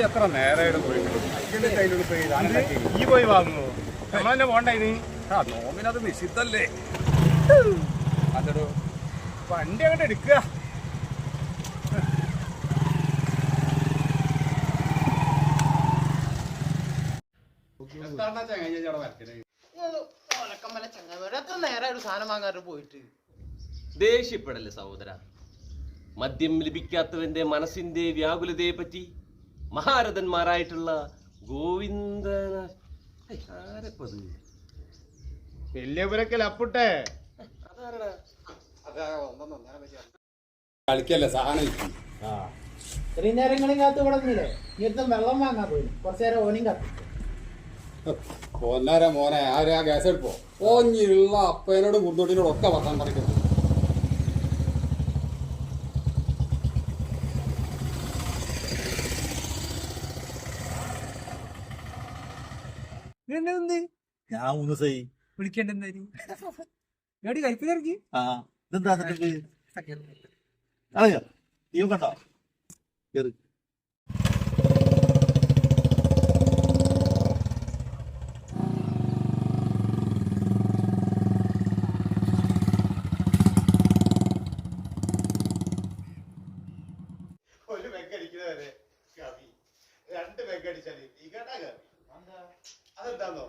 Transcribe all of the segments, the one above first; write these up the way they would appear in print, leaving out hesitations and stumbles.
എത്ര നേരം ഈ പോയി വാങ്ങുമോ നമ്മളെന്നെ പോണ്ടായിന് നോമിനത് നിഷിദ്ധല്ലേ അതൊരു വണ്ടി അങ്ങോട്ട് എടുക്കുക ദേഷ്യപ്പെടല്ലേ സഹോദര. മദ്യം ലഭിക്കാത്തവന്റെ മനസ്സിന്റെ വ്യാകുലതയെ പറ്റി മഹാരഥന്മാരായിട്ടുള്ള ഗോവിന്ദന ആരപ്പത് വലിയ പുരക്കൽ അപ്പുട്ടെ കളിക്കല്ലേ സാധനം ഇത്രയും നേരങ്ങളും കാത്ത് കിടന്നില്ലേ ഇനിയിടത്തും വെള്ളം വാങ്ങാൻ പോയി കുറച്ചു നേരം ഓനും കത്തി ഒന്നര മോനെ ആരും ആ ഗ്യാസ് എടുപ്പോ ഓഞ്ഞിള്ള അപ്പനോടും കുർദോട്ടിനോടും ഒക്കെ വർത്താൻ പറയുന്നു. ഞാൻ 3 ദിവസമായി വിളിക്കണ്ടെന്നായിരുന്നു കൈപ്പിലിറക്കി ഇതെന്താ അറിയോ നീ കണ്ടോ കേറ് ഒരു ബെഗടിക്കുന്നവരെ കവി 2 ബെഗടിച്ചാല് വികട കവി അതെന്താന്നോ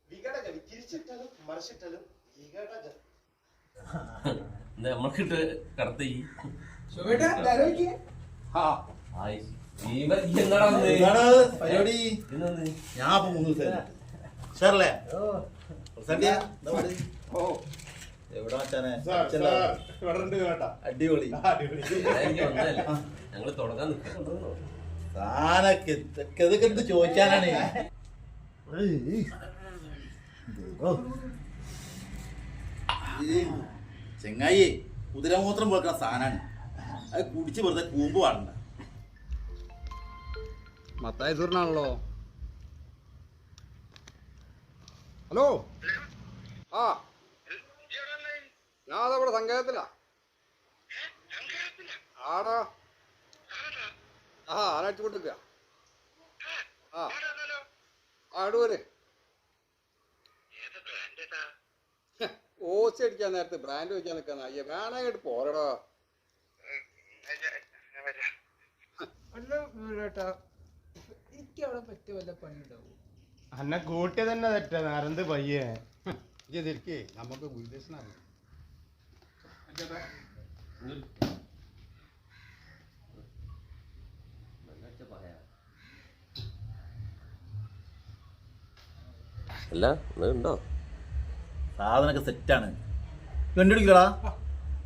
വികട കവി തിരിച്ചിട്ടാലും മറിച്ചിട്ടാലും വികട കവി നമ്മക്കിട്ട് കടത്തി പരിപാടി ഞാൻ 3 ദിവസം ഷേറല്ലേ എവിടെ വെച്ചാനെ അടിപൊളി ഞങ്ങള് തുടങ്ങാൻ സാനൊക്കെ ഇതൊക്കെ എന്ത് ചോദിക്കാനാണ് ചെങ്ങായി കുതിരമൂത്രം പോലത്തെ സാധനമാണ് അത് കുടിച്ച് വെറുതെ കൂമ്പ് പാടണ്ട. മത്തായിസൂറിനാണല്ലോ. ഹലോ ആ ഞാൻ അതവിടെ സങ്കേതത്തിലാ ആടാ ആനടിച്ചു കൊടുക്കുക ആടുപോലെ ഓസി അടിക്കാൻ നേരത്തെ ബ്രാൻഡ് വെക്കാൻ നിൽക്കുന്ന അയ്യ വേണമെങ്കിൽ പോരടാ. എനിക്ക് അവിടെ പറ്റിയ വല്ല പണി ഉണ്ടാവും അന്നെ കൂട്ടിയ തന്നെ തെറ്റാ നരന്ത് പയ്യേ തിരിക്കേ നമുക്ക് വിദേശനാണ് അല്ല ഉണ്ടോ സാധനമൊക്കെ സെറ്റാണ്. കണ്ടുപിടിക്കടാ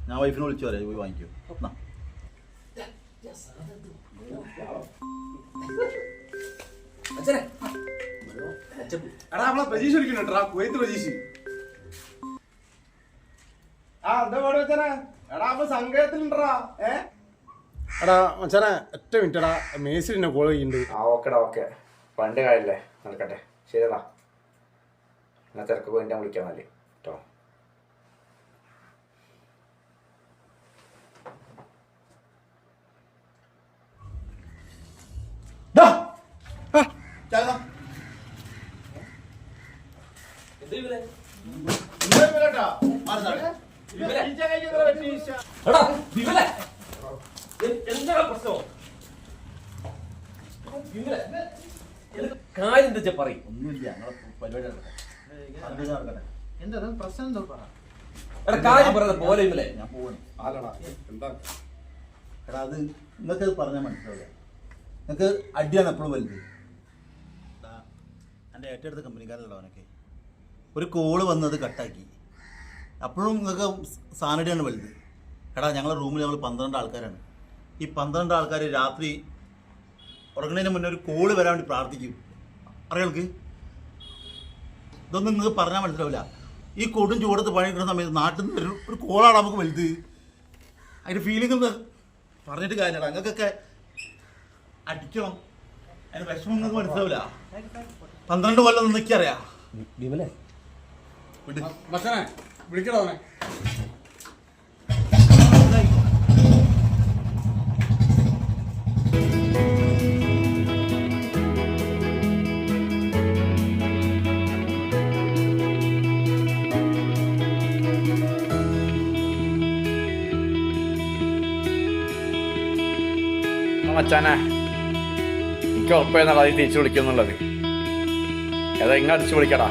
ഞാൻ വൈഫിനെ വിളിച്ചു പറയാം പോയി വാങ്ങിക്കോ. എടാ നമ്മളെ പ്രതീക്ഷ വിളിക്കണോട്ടാ കുവൈത്ത് പ്രതീക്ഷ എന്താ പാട് വെച്ചാനെ എടാ അപ്പൊ സങ്കേതത്തിലുണ്ടാ എടാ മച്ചാനെ ഒറ്റ മിനിറ്റടാ മേസിനെ കോൾ ചെയ്യുന്നുണ്ട്. ഓക്കെടാ ഓക്കെ പണ്ട് കാര്യല്ലേ നടക്കട്ടെ ശരിടാ എന്നാ തിരക്ക് പോയി ഞാൻ വിളിക്കാൻ മതി കേട്ടോ. കാര്യം എന്താ പറയും. ഒന്നുമില്ല പരിപാടി നടക്കട്ടെ. എന്താ പ്രശ്നം എന്തോ പറ കാര്യം പറയുന്നത് പോലെ ഞാൻ പോവാണ്. എന്താ എടാ അത് നിങ്ങൾക്കത് പറഞ്ഞാൽ മനസ്സിലാവില്ല. നിങ്ങൾക്ക് അടിയാണ് എപ്പോഴും വലുത്. എൻ്റെ ഏറ്റെടുത്ത കമ്പനിക്കാരുള്ളവനൊക്കെ ഒരു കോള് വന്നത് കട്ടാക്കി. അപ്പോഴും നിങ്ങൾക്ക് സാനടിയാണ് വലുത്. എടാ ഞങ്ങളുടെ റൂമിൽ ഞങ്ങൾ 12 ആൾക്കാരാണ്. ഈ 12 ആൾക്കാർ രാത്രി ഉറങ്ങുന്നതിന് മുന്നേ ഒരു കോള് വരാൻ വേണ്ടി പ്രാർത്ഥിക്കും. അറിയാൾക്ക് ഇതൊന്നും നിങ്ങൾക്ക് പറഞ്ഞാൽ മനസ്സിലാവില്ല. ഈ കൊടും ചൂടത്ത് പണിയെടുക്കുന്ന സമയത്ത് നാട്ടിൽ നിന്ന് ഒരു കോളാണ് നമുക്ക് വലുത്. അതിൻ്റെ ഫീലിംഗ് ഒന്ന് പറഞ്ഞിട്ട് കാര്യമില്ല. നിങ്ങൾക്കൊക്കെ അടിക്കണം. അതിന് വിഷമം നിങ്ങൾക്ക് മനസ്സിലാവില്ല. 12 കൊല്ലം നിൽക്കറിയാം. വിളിക്കണോ മച്ചാനെ എനിക്ക് ഉറപ്പായിരുന്നടാ നീ തിരിച്ചു വിളിക്കുന്നുള്ളത്. ഏതാ ഇങ്ങ അടിച്ചു വിളിക്കടാ.